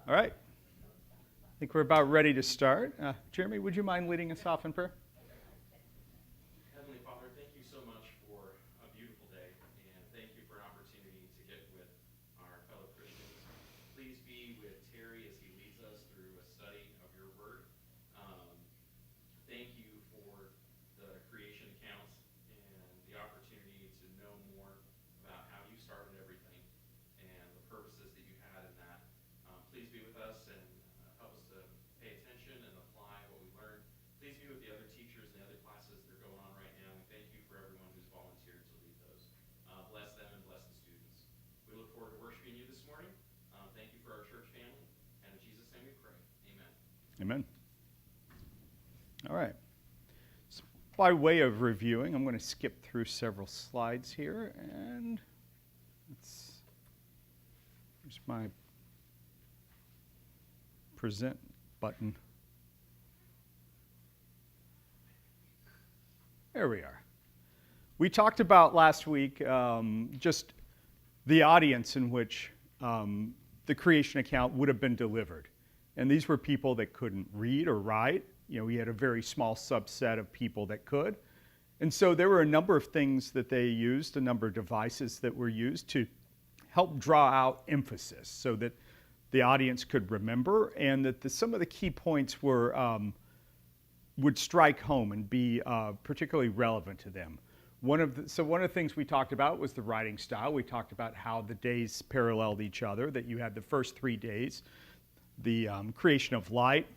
All right. I think we're about ready to start. Jeremy, would you mind leading us off in prayer? Heavenly Father, thank you so much for a beautiful day, and thank you for an opportunity to get with our fellow Christians. Please be with Terry as he leads us through a study of your word. Thank you for the creation accounts and the opportunity to know more about how you started everything and the purposes that you had in that. Please be with us and help us to pay attention and apply what we learned. Please be with the other teachers and the other classes that are going on right now. We thank you for everyone who's volunteered to lead those. Bless them and bless the students. We look forward to worshiping you this morning. Thank you for our church family. And in Jesus' name we pray. Amen. Amen. All right. So by way of reviewing, I'm going to skip through several slides here, and here's my present button. There we are. We talked about last week just the audience in which the creation account would have been delivered. And these were people that couldn't read or write. You know, we had a very small subset of people that could. And so there were a number of things that they used, a number of devices that were used to help draw out emphasis so that the audience could remember and that some of the key points would strike home and be particularly relevant to them. One of the things we talked about was the writing style. We talked about how the days paralleled each other, that you had the first 3 days, the creation of light,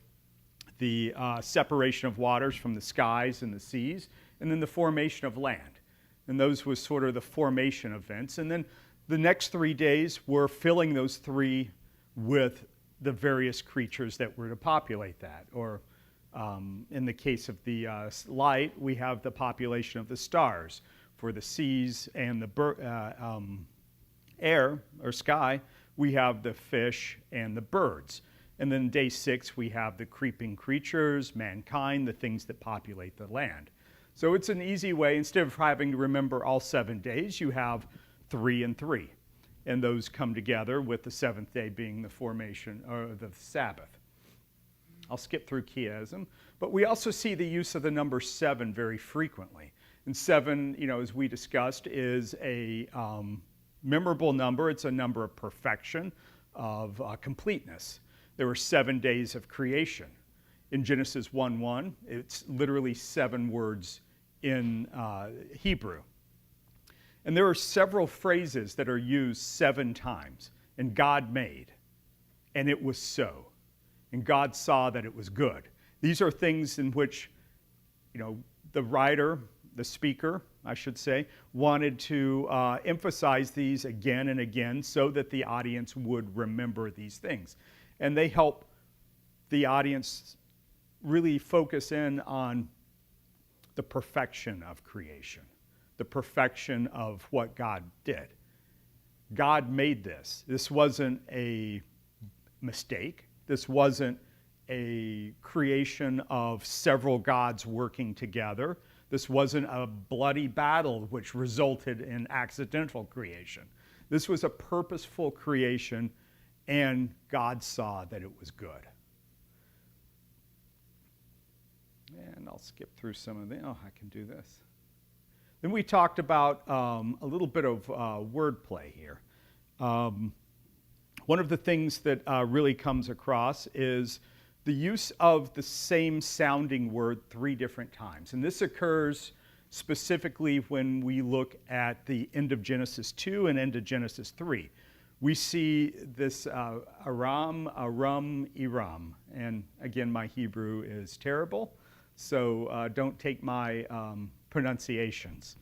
the separation of waters from the skies and the seas, and then the formation of land. And those was sort of the formation events. And then the next 3 days were filling those three with the various creatures that were to populate that. Or in the case of the light, we have the population of the stars. For the seas and the air or sky, we have the fish and the birds. And then day 6, we have the creeping creatures, mankind, the things that populate the land. So it's an easy way. Instead of having to remember all 7 days, you have 3 and 3. And those come together with the 7th day being the formation or the Sabbath. I'll skip through chiasm. But we also see the use of the number 7 very frequently. And 7, as we discussed, is a memorable number. It's a number of perfection, of completeness. There were 7 days of creation. In Genesis 1:1, it's literally 7 words in Hebrew. And there are several phrases that are used 7 times. And God made, and it was so. And God saw that it was good. These are things in which, the writer, the speaker, I should say, wanted to emphasize these again and again so that the audience would remember these things. And they help the audience really focus in on the perfection of creation, the perfection of what God did. God made this. This wasn't a mistake. This wasn't a creation of several gods working together. This wasn't a bloody battle which resulted in accidental creation. This was a purposeful creation, and God saw that it was good. And I'll skip through some of them. Oh, I can do this. Then we talked about a little bit of wordplay here. One of the things that really comes across is the use of the same sounding word 3 different times. And this occurs specifically when we look at the end of Genesis 2 and end of Genesis 3. We see this Aram, Iram. And again, my Hebrew is terrible, so don't take my pronunciations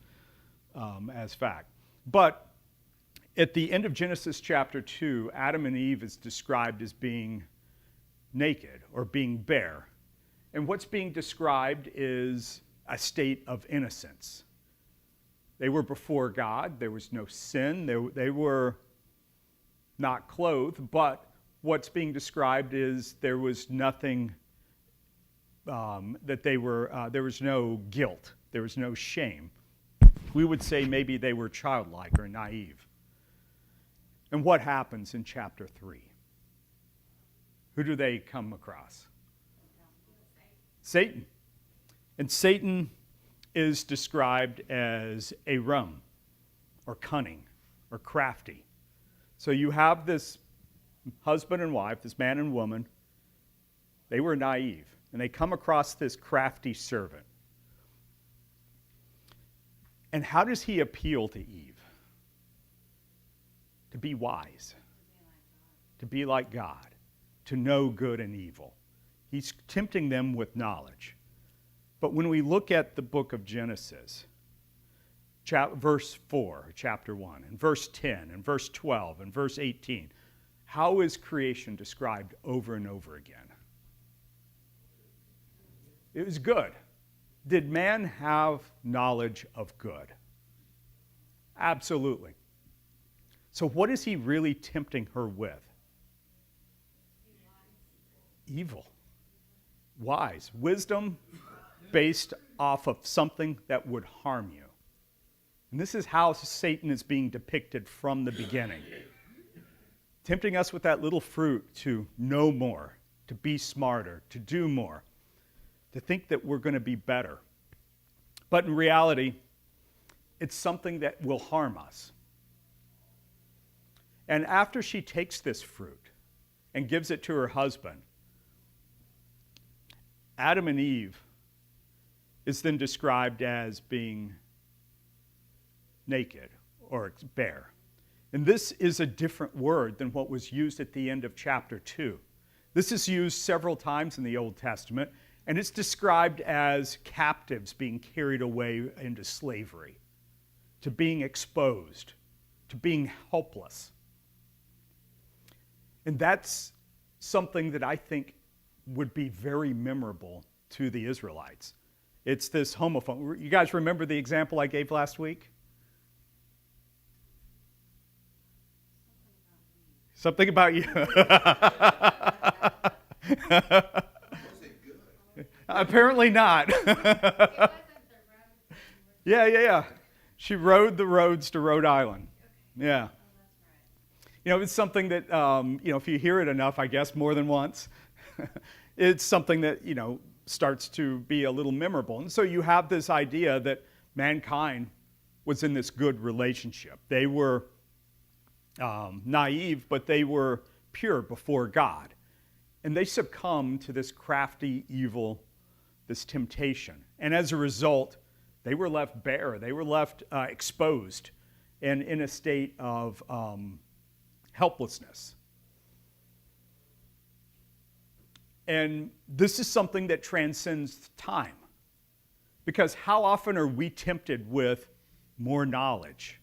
as fact. But at the end of Genesis chapter 2, Adam and Eve is described as being naked or being bare. And what's being described is a state of innocence. They were before God. There was no sin. They were not clothed. But what's being described is there was nothing there was no guilt. There was no shame. We would say maybe they were childlike or naive. And what happens in chapter 3? Who do they come across? Satan. And Satan is described as a rum, or cunning, or crafty. So you have this husband and wife, this man and woman. They were naive, and they come across this crafty servant. And how does he appeal to Eve? To be wise, to be like God, to know good and evil. He's tempting them with knowledge. But when we look at the book of Genesis, verse 4, chapter 1, and verse 10, and verse 12, and verse 18, how is creation described over and over again? It was good. Did man have knowledge of good? Absolutely. So what is he really tempting her with? Evil. Wise. Wisdom based off of something that would harm you. And this is how Satan is being depicted from the beginning. Tempting us with that little fruit to know more, to be smarter, to do more, to think that we're going to be better. But in reality, it's something that will harm us. And after she takes this fruit and gives it to her husband, Adam and Eve is then described as being naked or bare. And this is a different word than what was used at the end of chapter 2. This is used several times in the Old Testament, and it's described as captives being carried away into slavery, to being exposed, to being helpless. And that's something that I think would be very memorable to the Israelites. It's this homophone. You guys remember the example I gave last week? Something about you. Apparently not. Yeah. She rode the roads to Rhode Island. Yeah. You know, it's something that, if you hear it enough, I guess, more than once, it's something that, starts to be a little memorable. And so you have this idea that mankind was in this good relationship. They were naive, but they were pure before God. And they succumbed to this crafty evil, this temptation. And as a result, they were left bare. They were left exposed and in a state of helplessness. And this is something that transcends time. Because how often are we tempted with more knowledge,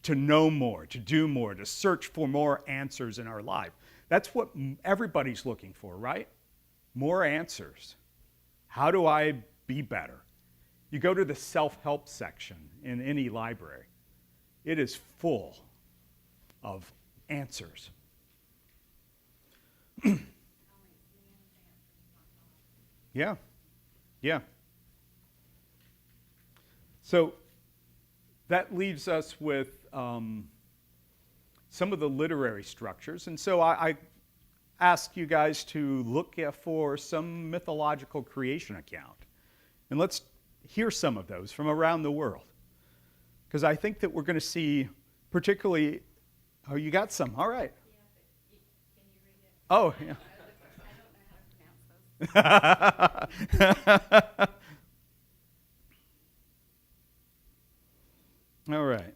to know more, to do more, to search for more answers in our life? That's what everybody's looking for, right? More answers. How do I be better? You go to the self-help section in any library. It is full of answers. Yeah. So that leaves us with some of the literary structures. And so I ask you guys to look for some mythological creation account. And let's hear some of those from around the world. Because I think that we're going to see particularly, oh, you got some, all right. Yeah, but can you read it? Oh, yeah. I don't know how to pronounce those. All right.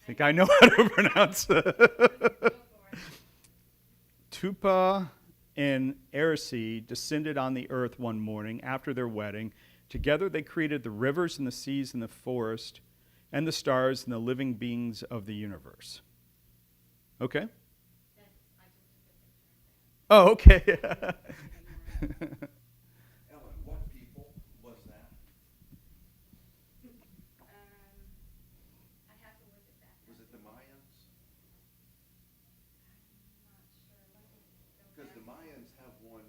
I think I know how to pronounce it. Tupa and Erisy descended on the earth one morning after their wedding. Together they created the rivers and the seas and the forest and the stars and the living beings of the universe. Okay? Oh, okay. Ellen, what people was that? I have to look at that. Was it the Mayans? I'm not sure. Let me go Because the back. Mayans have one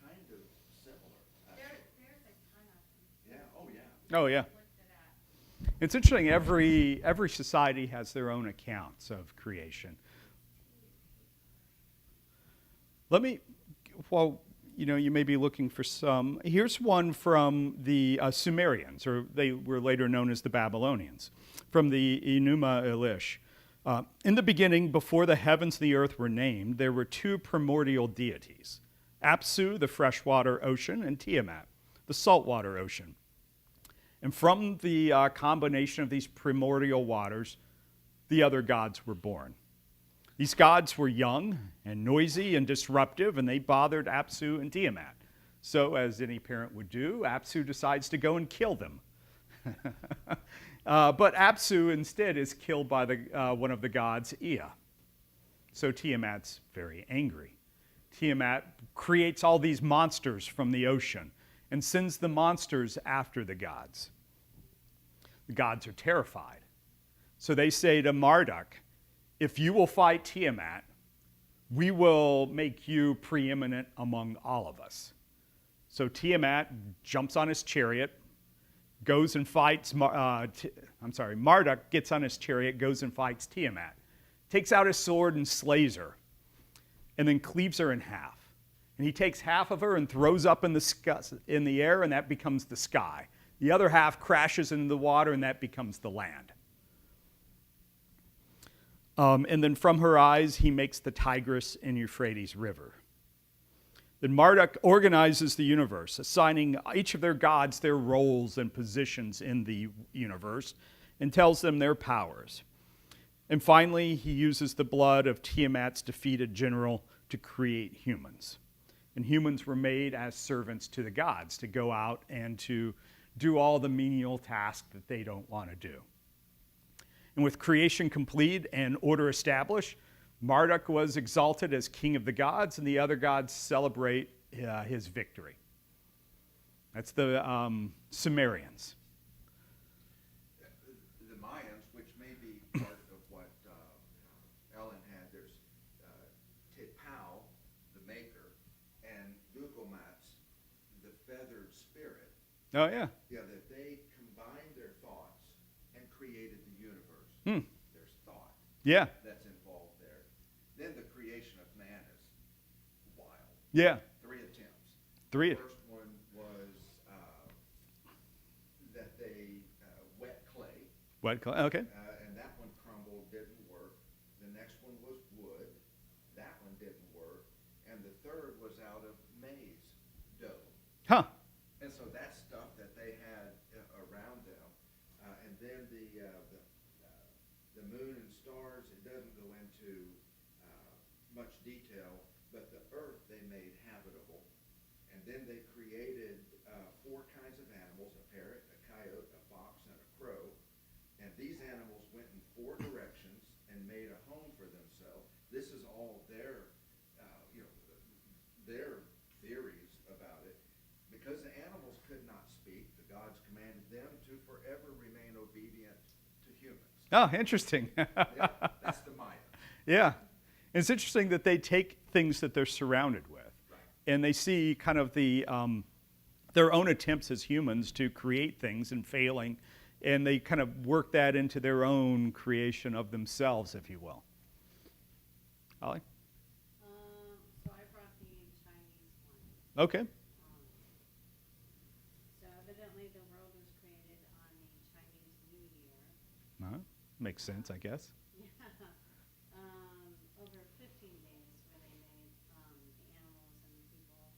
kind of similar. There's actually. a ton of them. Yeah, oh yeah. Oh, yeah. Looked it up. It's interesting. Every society has their own accounts of creation. Let me, well, you may be looking for some. Here's one from the Sumerians, or they were later known as the Babylonians, from the Enuma Elish. In the beginning, before the heavens and the earth were named, there were two primordial deities, Apsu, the freshwater ocean, and Tiamat, the saltwater ocean. And from the combination of these primordial waters, the other gods were born. These gods were young and noisy and disruptive, and they bothered Apsu and Tiamat. So, as any parent would do, Apsu decides to go and kill them. But Apsu instead is killed by one of the gods, Ea. So Tiamat's very angry. Tiamat creates all these monsters from the ocean and sends the monsters after the gods. The gods are terrified. So they say to Marduk, if you will fight Tiamat, we will make you preeminent among all of us. So Tiamat jumps on his chariot, goes and fights, Marduk gets on his chariot, goes and fights Tiamat, takes out his sword and slays her, and then cleaves her in half. And he takes half of her and throws up in the air, and that becomes the sky. The other half crashes into the water, and that becomes the land. And then from her eyes, he makes the Tigris and Euphrates River. Then Marduk organizes the universe, assigning each of their gods their roles and positions in the universe, and tells them their powers. And finally, he uses the blood of Tiamat's defeated general to create humans. And humans were made as servants to the gods, to go out and to do all the menial tasks that they don't want to do. And with creation complete and order established, Marduk was exalted as king of the gods, and the other gods celebrate his victory. That's the Sumerians. The Mayans, which may be part of what Ellen had, there's Tipau, the maker, and Dugomatz, the feathered spirit. Oh, yeah. Yeah, that they combined their thoughts and created the universe. There's thought. Yeah. That's involved there. Then the creation of man is wild. Yeah. 3 attempts. Three. The first one was that they wet clay. What? Okay. And that one crumbled, didn't work. The next one was wood. That one didn't work. And the third was out of maize dough. Huh. And so that's stuff that they had around them. And then the moon and stars, it doesn't go into much detail, but the earth they made habitable. And then they created 4 kinds of animals, a parrot, a coyote, a fox, and a crow. And these animals went in 4 directions and made a home for themselves. This is all their theories about it. Because the animals could not speak, the gods commanded them to forever remain obedient to humans. Oh, interesting. Yeah, that's the Maya. Yeah. And it's interesting that they take things that they're surrounded with, Right. and they see kind of their own attempts as humans to create things and failing, and they kind of work that into their own creation of themselves, if you will. Ollie? So I brought the Chinese one. Okay. So evidently the world was created on the Chinese New Year. Makes sense, I guess. Yeah. Over 15 days where they made the animals and the people.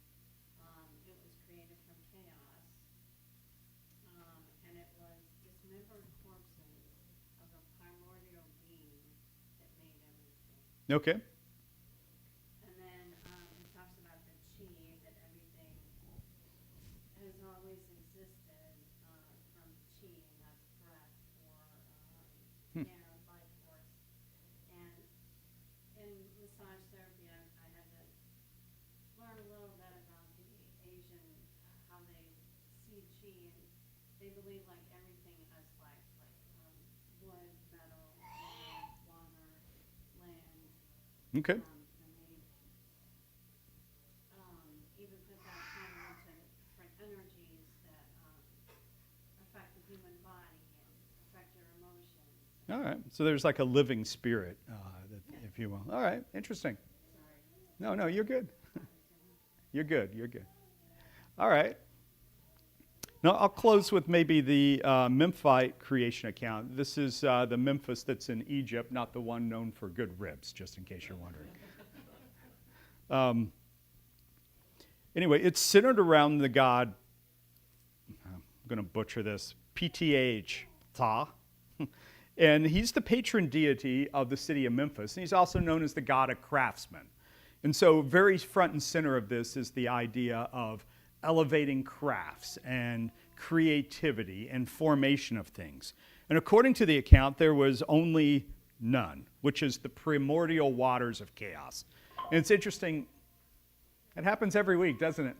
It was created from chaos. And it was dismembered corpses of a primordial being that made everything. Okay. And then it talks about the chi, that everything has always existed from chi, and that's breath or air, life force. And in massage therapy, I had to learn a little bit about the Asian, how they see chi, and they believe like everything has life, like wood, metal, air, water, land. Okay. And they even put that kind of into different energies that affect the human body and affect your emotions. All right. So there's like a living spirit, if you will. All right. Interesting. Sorry. No, you're good. You're good. You're good. All right. Now, I'll close with maybe the Memphite creation account. This is the Memphis that's in Egypt, not the one known for good ribs, just in case you're wondering. Anyway, it's centered around the god, I'm going to butcher this, PTH, Ta. And he's the patron deity of the city of Memphis. And he's also known as the god of craftsmen. And so very front and center of this is the idea of elevating crafts and creativity and formation of things. And according to the account, there was only none, which is the primordial waters of chaos. And it's interesting, it happens every week, doesn't it?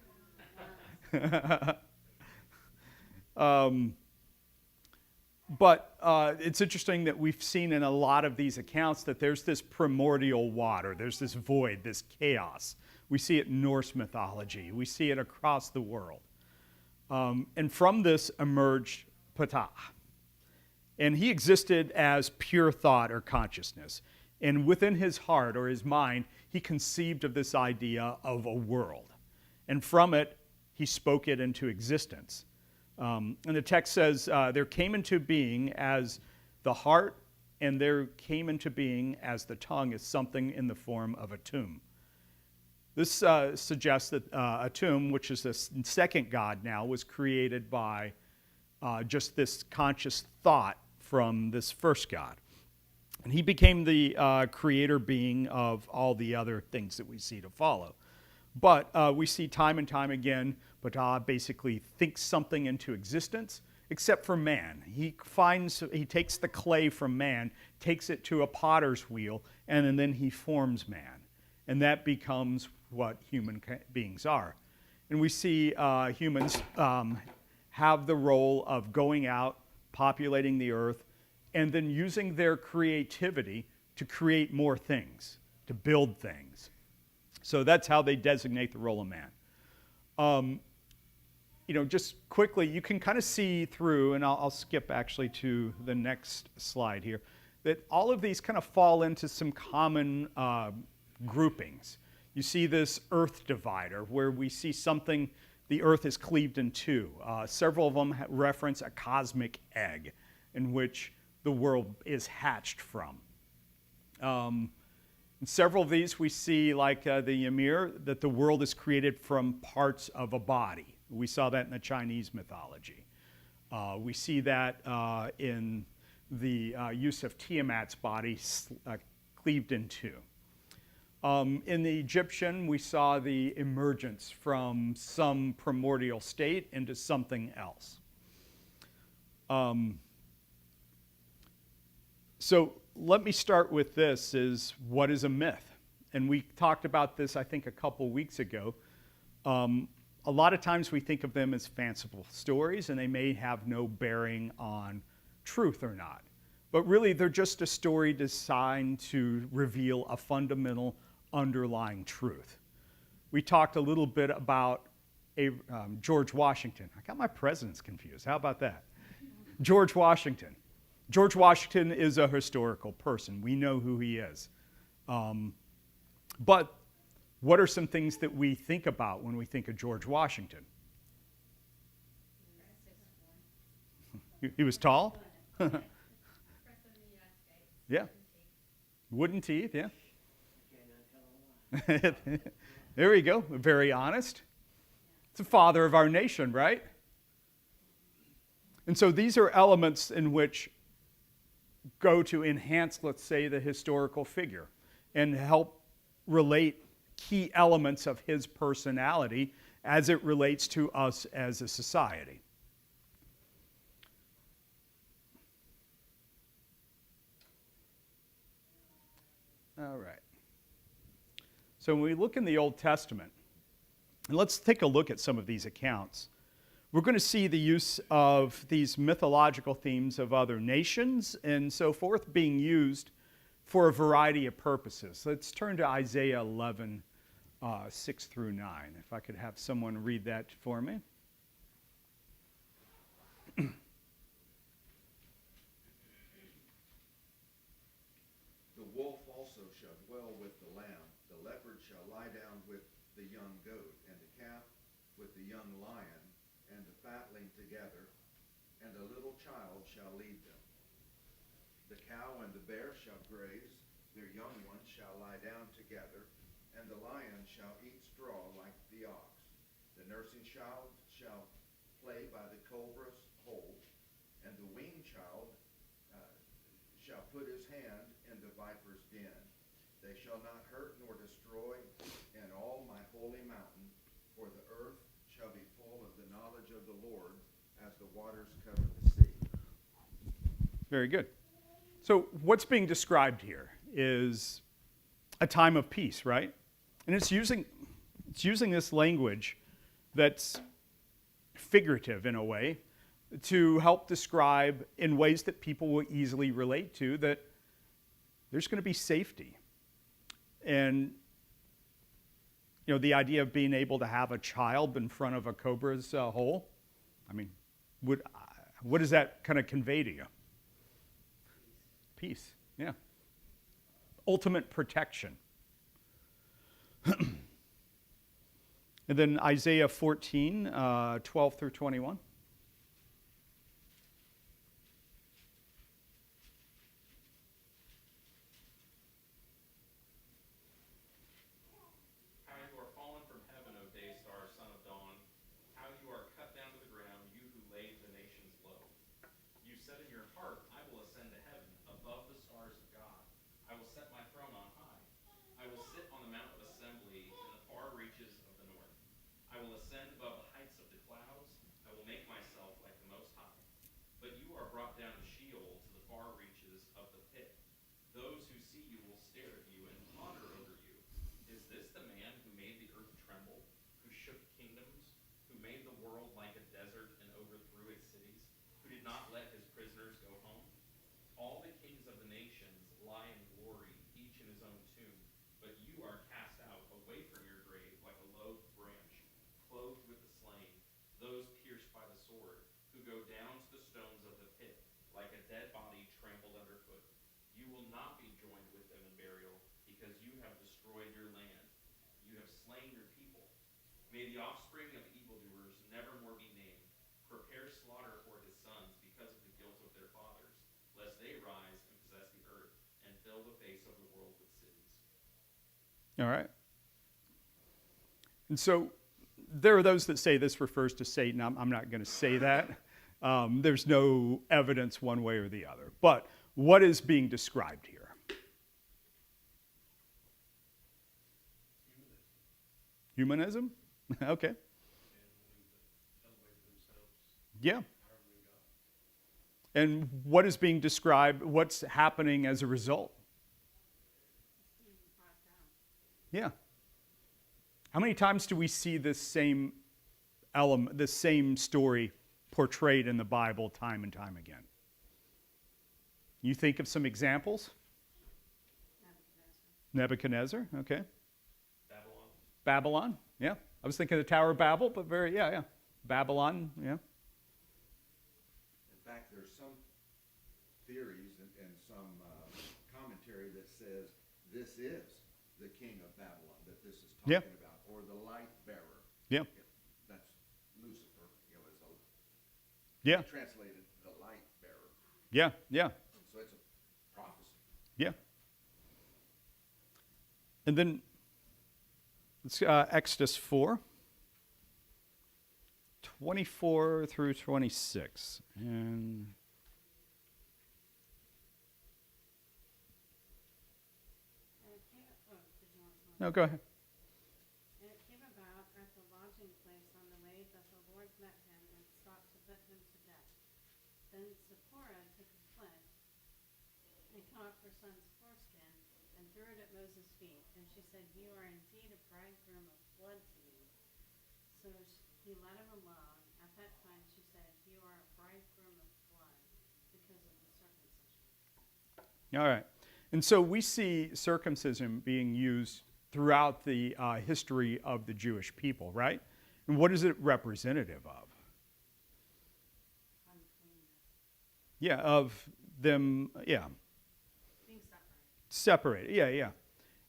But it's interesting that we've seen in a lot of these accounts that there's this primordial water, there's this void, this chaos. We see it in Norse mythology. We see it across the world. And from this emerged Ptah. And he existed as pure thought or consciousness. And within his heart or his mind, he conceived of this idea of a world. And from it, he spoke it into existence. And the text says, there came into being as the heart, and there came into being as the tongue is something in the form of a tomb. This suggests that Atum, which is the second god now, was created by just this conscious thought from this first god. And he became the creator being of all the other things that we see to follow. But we see time and time again, Ptah basically thinks something into existence, except for man. He takes the clay from man, takes it to a potter's wheel, and then he forms man. And that becomes what human beings are. And we see humans have the role of going out, populating the earth, and then using their creativity to create more things, to build things. So that's how they designate the role of man. Just quickly, you can kind of see through, and I'll skip actually to the next slide here, that all of these kind of fall into some common groupings. You see this earth divider where we see something, the earth is cleaved in two. Several of them reference a cosmic egg in which the world is hatched from. In several of these we see, like the Ymir, that the world is created from parts of a body. We saw that in the Chinese mythology. We see that in the use of Tiamat's body cleaved in two. In the Egyptian, we saw the emergence from some primordial state into something else. So let me start with this, is what is a myth? And we talked about this, I think, a couple weeks ago. A lot of times we think of them as fanciful stories, and they may have no bearing on truth or not. But really, they're just a story designed to reveal a fundamental underlying truth. We talked a little bit about George Washington. I got my presidents confused. How about that? George Washington. George Washington is a historical person. We know who he is. But what are some things that we think about when we think of George Washington? He was tall? Yeah. Wooden teeth, yeah. There we go. Very honest. It's the father of our nation, right? And so these are elements in which go to enhance, let's say, the historical figure and help relate key elements of his personality as it relates to us as a society. All right. So when we look in the Old Testament, and let's take a look at some of these accounts, we're going to see the use of these mythological themes of other nations and so forth being used for a variety of purposes. Let's turn to Isaiah 11, 6 through 9. If I could have someone read that for me. The wolf also shall dwell with the lamb, the leopard shall lie down with the young goat, and the with the young lion and the fatling together, and a little child shall lead them. The cow and the bear shall graze, their young ones shall lie down together, and the lion shall eat straw like the ox. The nursing child shall play by the cobra's hole, and the weaned child shall put his hand in the viper's den. They shall not hurt nor destroy in all my holy mountain, for the earth shall be full of the knowledge of the Lord as the waters cover the sea. Very good. So what's being described here is a time of peace, right? And it's using this language that's figurative in a way to help describe in ways that people will easily relate to that there's going to be safety. And you know, the idea of being able to have a child in front of a cobra's hole, I mean, what does that kind of convey to you? Peace, yeah. Ultimate protection. And then Isaiah 14, 12 through 21. How you are fallen from heaven, O day star, son of dawn. How you are cut down to the ground, you who laid the nations low. You said in your heart, I will ascend to heaven, above the stars of God. I will set my throne on high. I will sit on the mount of assembly in the far reaches of the north. I will ascend above the heights of the clouds. I will make myself like the Most High. But you are brought down to Sheol, to the far reaches of the pit. Those who see you will stare at you and ponder over you. Is this the man who made the earth tremble, who shook kingdoms, who made the world like a desert and overthrew its cities, who did not let his prisoners go home? All the kings of the nations lie in glory, each in his own tomb. But you are cast out away from your grave like a low branch, clothed with the slain, those pierced by the sword, who go down to the stones of the pit, like a dead body trampled underfoot. You will not be joined with them in burial, because you have destroyed your land. You have slain your people. May the offspring of evildoers never more be named. Prepare slaughter for his sons because of the guilt of their fathers, lest they rise and possess the earth and fill the face of the world with cities. All right. And so there are those that say this refers to Satan. I'm not going to say that. There's no evidence one way or the other. But what is being described here? Humanism? Okay. Yeah. And what is being described? What's happening as a result? Yeah. How many times do we see this same element, this same story portrayed in the Bible time and time again? You think of some examples? Nebuchadnezzar, okay. Babylon, yeah. I was thinking of the Tower of Babel, but yeah. Babylon, yeah. In fact, there's some theories and some commentary that says this is the king of Babylon that this is talking about, or the light bearer. Yeah. That's Lucifer, as a Yeah. translated the light bearer. Yeah. So it's a prophecy. Yeah. And then it's Exodus 4, 24 through 26. And no, go ahead. And it came about at the lodging place on the way that the Lord met him and sought to put him to death. Then Zipporah took a flint and cut off her son's foreskin and threw it at Moses' feet. And she said, "You are indeed a bridegroom of blood to me." So he let him alone. At that time she said, "You are a bridegroom of blood because of the circumcision." All right. And so we see circumcision being used throughout the history of the Jewish people, right? And what is it representative of? Yeah, of them, yeah. Being separated. Separated, yeah.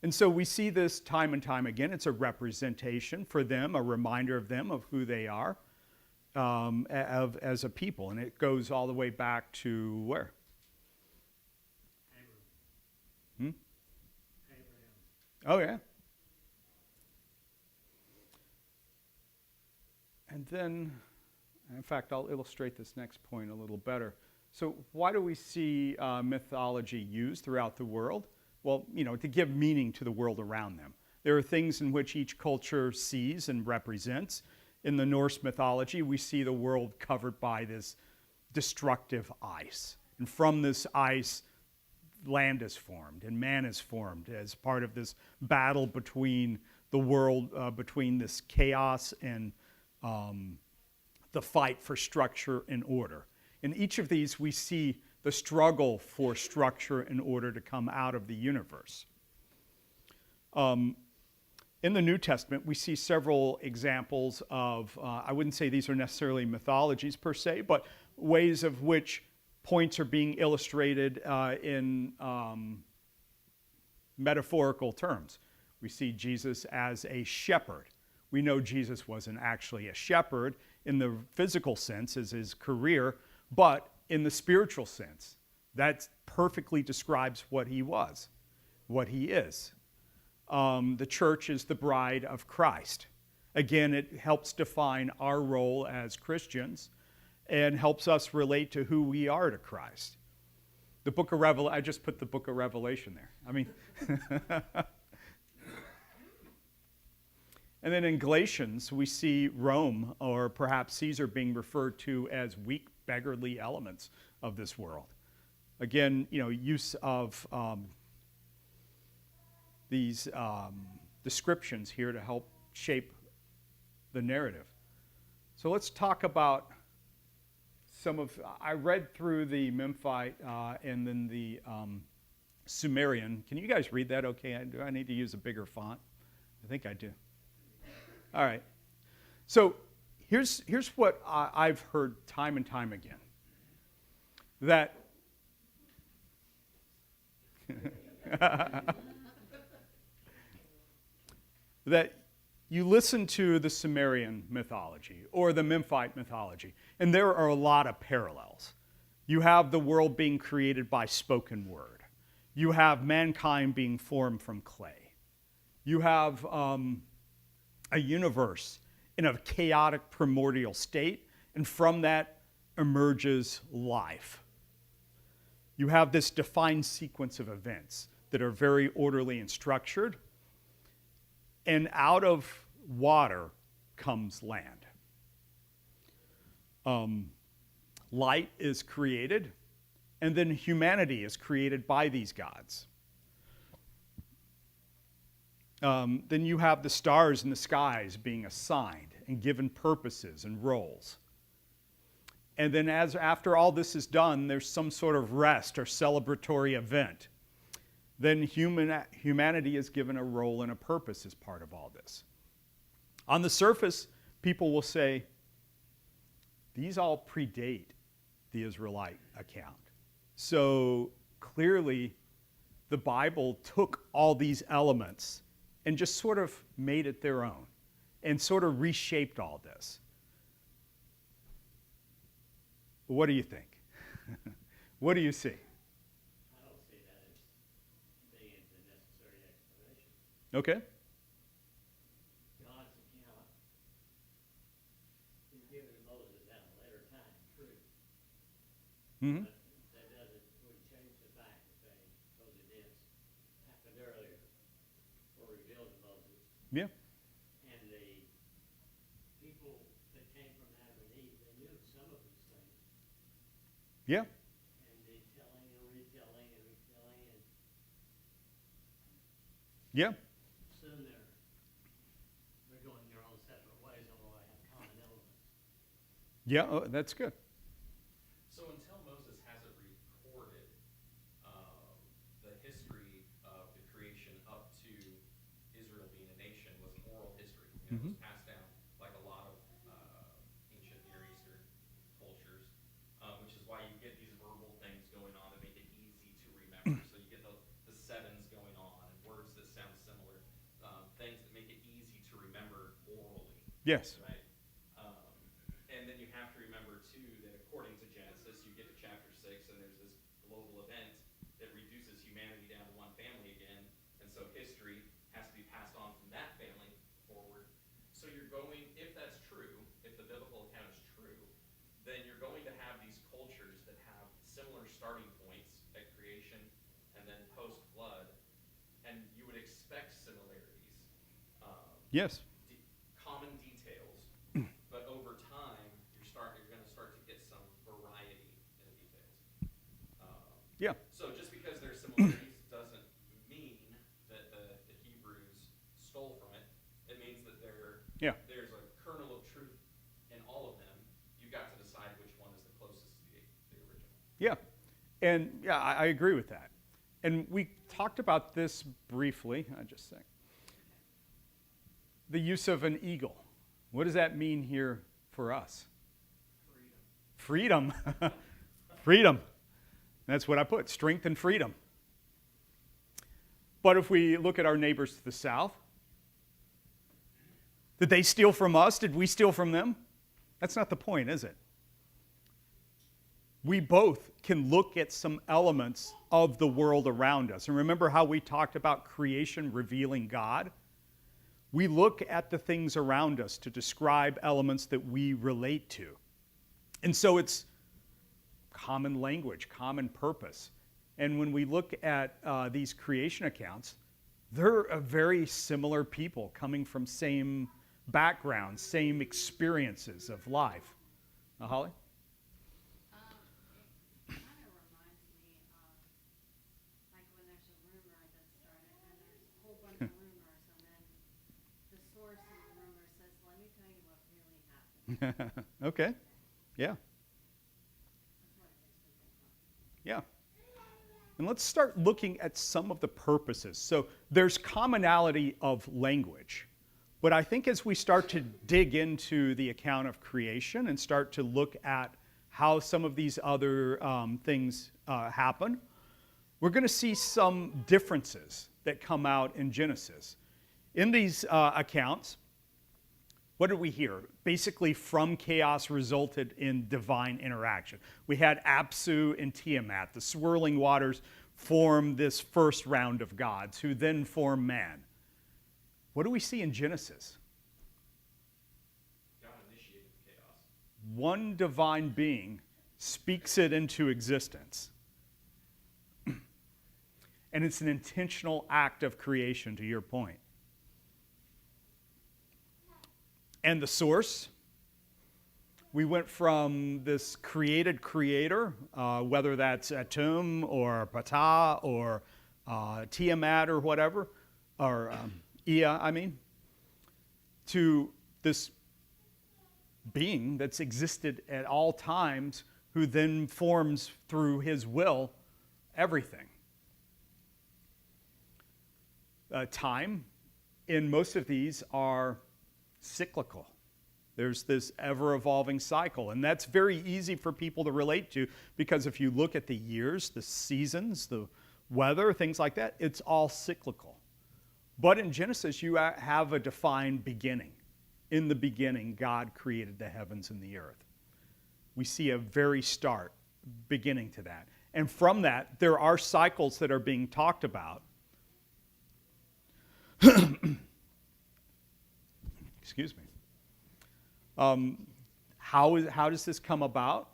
And so we see this time and time again. It's a representation for them, a reminder of them of who they are as a people. And it goes all the way back to where? Abraham. Hmm? Abraham. Oh, yeah. And then, in fact, I'll illustrate this next point a little better. So why do we see mythology used throughout the world? Well, to give meaning to the world around them. There are things in which each culture sees and represents. In the Norse mythology, we see the world covered by this destructive ice. And from this ice, land is formed and man is formed as part of this battle between the world, between this chaos and the fight for structure and order. In each of these, we see the struggle for structure in order to come out of the universe. In the New Testament, we see several examples of, I wouldn't say these are necessarily mythologies per se, but ways of which points are being illustrated in metaphorical terms. We see Jesus as a shepherd. We know Jesus wasn't actually a shepherd in the physical sense as his career, but in the spiritual sense. That perfectly describes what he was, what he is. The church is the bride of Christ. Again, it helps define our role as Christians and helps us relate to who we are to Christ. The book of Revelation, I just put the book of Revelation there. I mean, and then in Galatians, we see Rome, or perhaps Caesar, being referred to as weak, beggarly elements of this world. Again, use of these descriptions here to help shape the narrative. So let's talk about I read through the Memphite and then the Sumerian. Can you guys read that okay? Do I need to use a bigger font? I think I do. All right. So here's what I've heard time and time again. That that you listen to the Sumerian mythology or the Memphite mythology, and there are a lot of parallels. You have the world being created by spoken word. You have mankind being formed from clay. You have a universe in a chaotic primordial state, and from that emerges life. You have this defined sequence of events that are very orderly and structured, and out of water comes land. Light is created, and then humanity is created by these gods. Then you have the stars in the skies being assigned and given purposes and roles. And then after all this is done, there's some sort of rest or celebratory event. Then humanity is given a role and a purpose as part of all this. On the surface, people will say, these all predate the Israelite account. So clearly, the Bible took all these elements and just sort of made it their own and sort of reshaped all this. What do you think? What do you see? I don't see that as being the necessary explanation. Okay. God's account is given to Moses at a later time, true. Mm-hmm. But that would change the fact that those events happened earlier, were revealed to Moses. Yeah. And the people that came from Adam and Eve, they knew some of these things. Yeah. And the telling and retelling and retelling, and Yeah. soon they're going their own separate ways, although they have common elements. Yeah. Oh, that's good. So until Moses hasn't recorded the history of the creation up to Israel being a nation was oral history. It was passed down like a lot of ancient Near Eastern cultures, which is why you get these verbal things going on that make it easy to remember. So you get the sevens going on and words that sound Yes. right? And then you have to remember, too, that according to Genesis, you get to chapter 6, and there's this global event that reduces humanity down to one family again, and so history has to be passed on from that family forward. So you're going, if that's true, if the biblical account is true, then you're going to have these cultures that have similar starting points at creation and then post-flood, and you would expect similarities. Yes. Common details, but over time you're going to start to get some variety in the details. Yeah. So just because there's similarities doesn't mean that the Hebrews stole from it. It means that Yeah. there's a kernel of truth in all of them. You've got to decide which one is the closest to the original. Yeah. And yeah, I agree with that. And we talked about this briefly. I just think. The use of an eagle. What does that mean here for us? Freedom. Freedom. That's what I put, strength and freedom. But if we look at our neighbors to the south, did they steal from us? Did we steal from them? That's not the point, is it? We both can look at some elements of the world around us. And remember how we talked about creation revealing God? We look at the things around us to describe elements that we relate to. And so it's common language, common purpose. And when we look at these creation accounts, they're a very similar people coming from same backgrounds, same experiences of life. Holly? It kind of reminds me of, like, when there's a rumor that's started, and there's a whole bunch of rumors, and then the source of the rumor says, let me tell you what really happened. Okay. Yeah. That's what it makes me think of. Yeah. And let's start looking at some of the purposes. So there's commonality of language. But I think as we start to dig into the account of creation and start to look at how some of these other things happen, we're going to see some differences that come out in Genesis. In these accounts, what did we hear? Basically, from chaos resulted in divine interaction. We had Apsu and Tiamat. The swirling waters form this first round of gods, who then form man. What do we see in Genesis? God initiated the chaos. One divine being speaks it into existence. And it's an intentional act of creation, to your point. And the source, we went from this created creator, whether that's Atum or Ptah or Tiamat or whatever, or Ea, to this being that's existed at all times, who then forms through his will everything. Time in most of these are cyclical. There's this ever-evolving cycle, and that's very easy for people to relate to, because if you look at the years, the seasons, the weather, things like that, it's all cyclical. But in Genesis, you have a defined beginning. In the beginning, God created the heavens and the earth. We see a very beginning to that. And from that, there are cycles that are being talked about. Excuse me. How does this come about?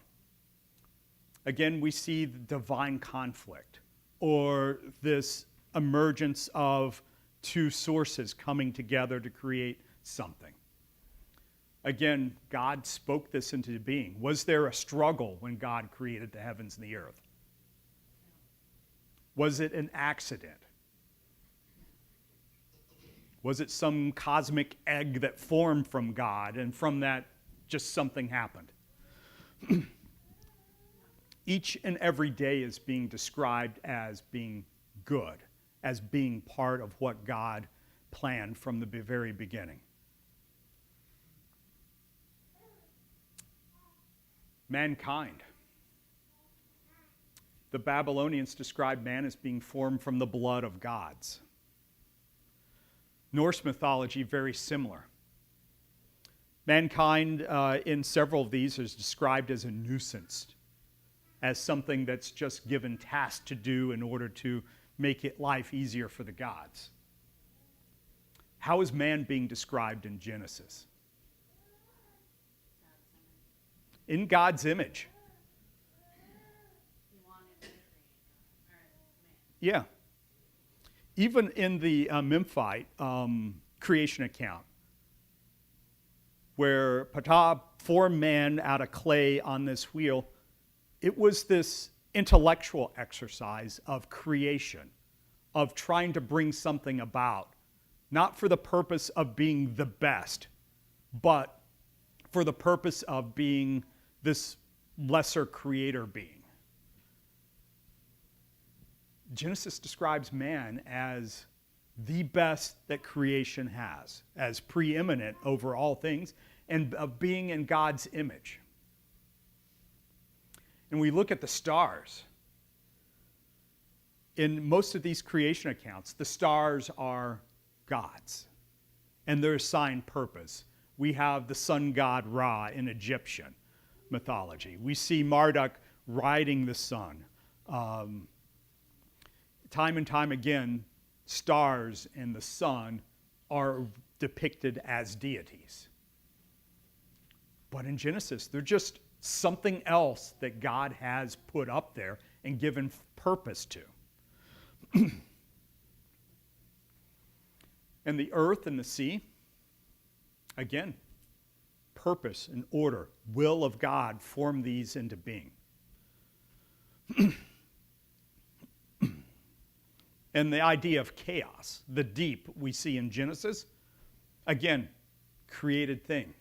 Again, we see the divine conflict, or this emergence of two sources coming together to create something. Again, God spoke this into being. Was there a struggle when God created the heavens and the earth? Was it an accident? Was it some cosmic egg that formed from God, and from that just something happened? Each and every day is being described as being good, as being part of what God planned from the very beginning. Mankind. The Babylonians described man as being formed from the blood of gods. Norse mythology, very similar. Mankind, in several of these, is described as a nuisance, as something that's just given tasks to do in order to make it life easier for the gods. How is man being described in Genesis? In God's image. He wanted to create God, or man. Yeah. Even in the Memphite creation account, where Ptah formed man out of clay on this wheel, it was this intellectual exercise of creation, of trying to bring something about, not for the purpose of being the best, but for the purpose of being this lesser creator being. Genesis describes man as the best that creation has, as preeminent over all things, and of being in God's image. And we look at the stars. In most of these creation accounts, the stars are gods, and they're assigned purpose. We have the sun god Ra in Egyptian mythology. We see Marduk riding the sun. Time and time again, stars and the sun are depicted as deities. But in Genesis, they're just something else that God has put up there and given purpose to. And the earth and the sea, again, purpose and order, will of God form these into being. And the idea of chaos, the deep we see in Genesis, again, created thing.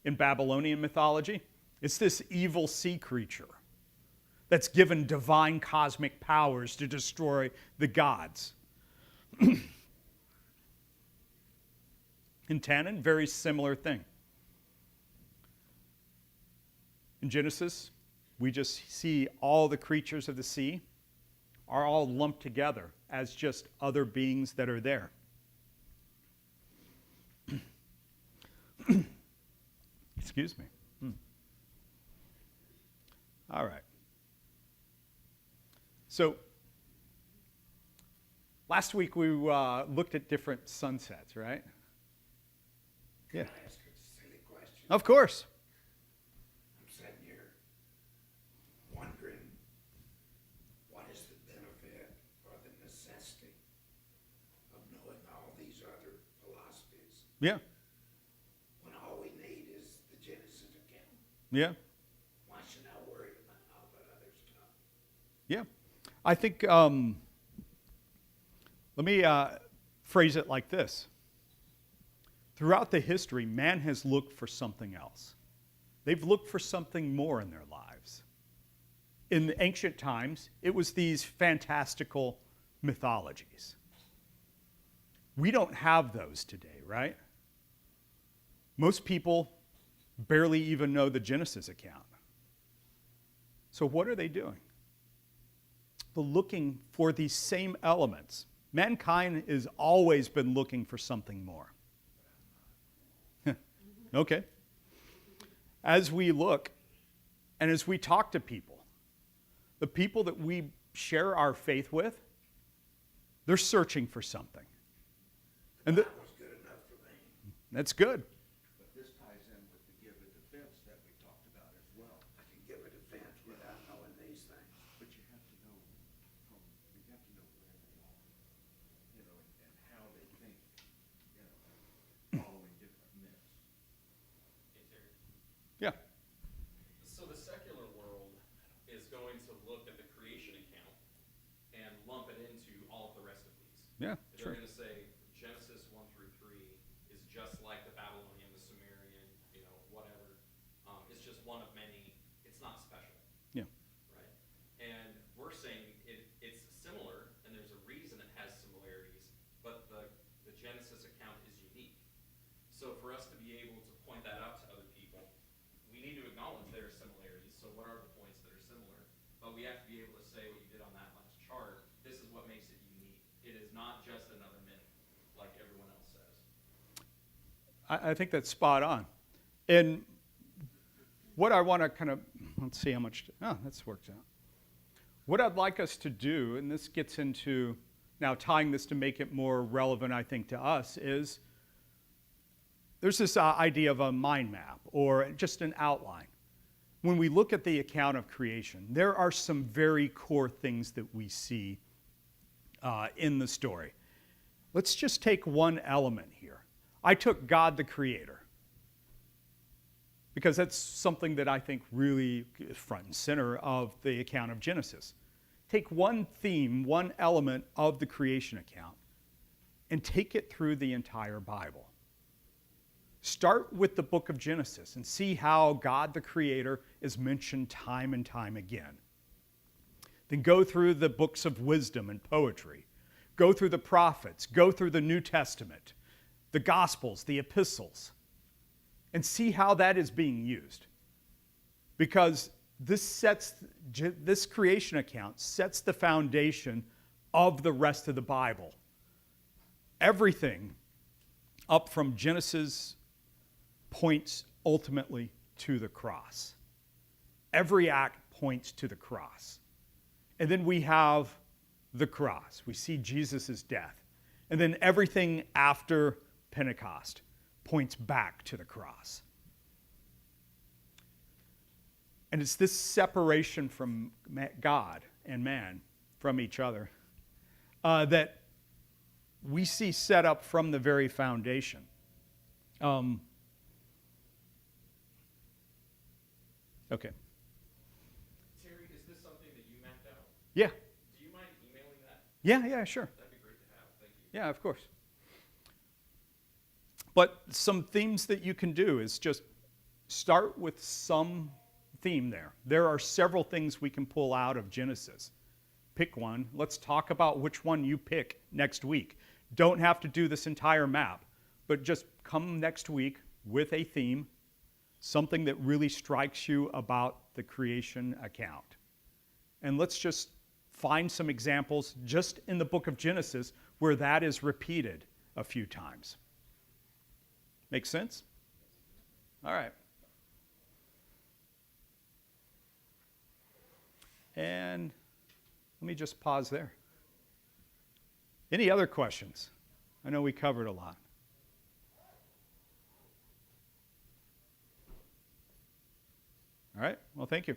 In Babylonian mythology, it's this evil sea creature that's given divine cosmic powers to destroy the gods. In Tannin, very similar thing. In Genesis, we just see all the creatures of the sea are all lumped together as just other beings that are there. Excuse me. All right. So, last week we looked at different sunsets, right? Yeah. Can I ask a silly question? Of course. I'm sitting here wondering, what is the benefit or the necessity of knowing all these other philosophies Yeah. when all we need is the Genesis account? Yeah. Why should I worry about all that other stuff? Yeah. I think, let me phrase it like this. Throughout the history, man has looked for something else. They've looked for something more in their lives. In the ancient times, it was these fantastical mythologies. We don't have those today, right? Most people barely even know the Genesis account. So what are they doing? They're looking for these same elements. Mankind has always been looking for something more. Okay. As we look and as we talk to people, the people that we share our faith with, they're searching for something. And That was good enough for me. that's good. But this ties in with the give a defense that we talked about as well. I can give a defense without knowing these things. But you have to know where they are, and how they think, following different myths. Hey, Terry. Yeah. So the secular world is going to look at the creation account and lump it into all of the rest of these. Yeah, They're sure. going to say Genesis 1 through 3 is just like the Babylonian, the Sumerian, whatever. It's just one of many. It's not special, Yeah. right? And we're saying it's similar, and there's a reason it has similarities, but the Genesis account is unique. So for us to be able to point that out to other people, we need to acknowledge there are similarities. So what are the points that are similar? But we have to be able to say what you did on that last chart. This is what makes it unique. It is not just another myth like everyone else says. I think that's spot on. And what I want to kind of, let's see how much, that's worked out. What I'd like us to do, and this gets into, now tying this to make it more relevant, I think, to us, is there's this idea of a mind map or just an outline. When we look at the account of creation, there are some very core things that we see in the story. Let's just take one element here. I took God the Creator because that's something that I think really is front and center of the account of Genesis. Take one theme, one element of the creation account, and take it through the entire Bible. Start with the book of Genesis and see how God the Creator is mentioned time and time again. Then go through the books of wisdom and poetry. Go through the prophets. Go through the New Testament, the Gospels, the epistles, and see how that is being used. Because this creation account sets the foundation of the rest of the Bible. Everything up from Genesis points ultimately to the cross. Every act points to the cross. And then we have the cross. We see Jesus' death. And then everything after Pentecost points back to the cross. And it's this separation from God and man from each other that we see set up from the very foundation. Okay. Terry, is this something that you mapped out? Yeah. Do you mind emailing that? Yeah, sure. That'd be great to have. Thank you. Yeah, of course. But some themes that you can do is just start with some theme there. There are several things we can pull out of Genesis. Pick one. Let's talk about which one you pick next week. Don't have to do this entire map, but just come next week with a theme, something that really strikes you about the creation account. And let's just find some examples just in the book of Genesis where that is repeated a few times. Make sense? All right. And let me just pause there. Any other questions? I know we covered a lot. All right. Well, thank you.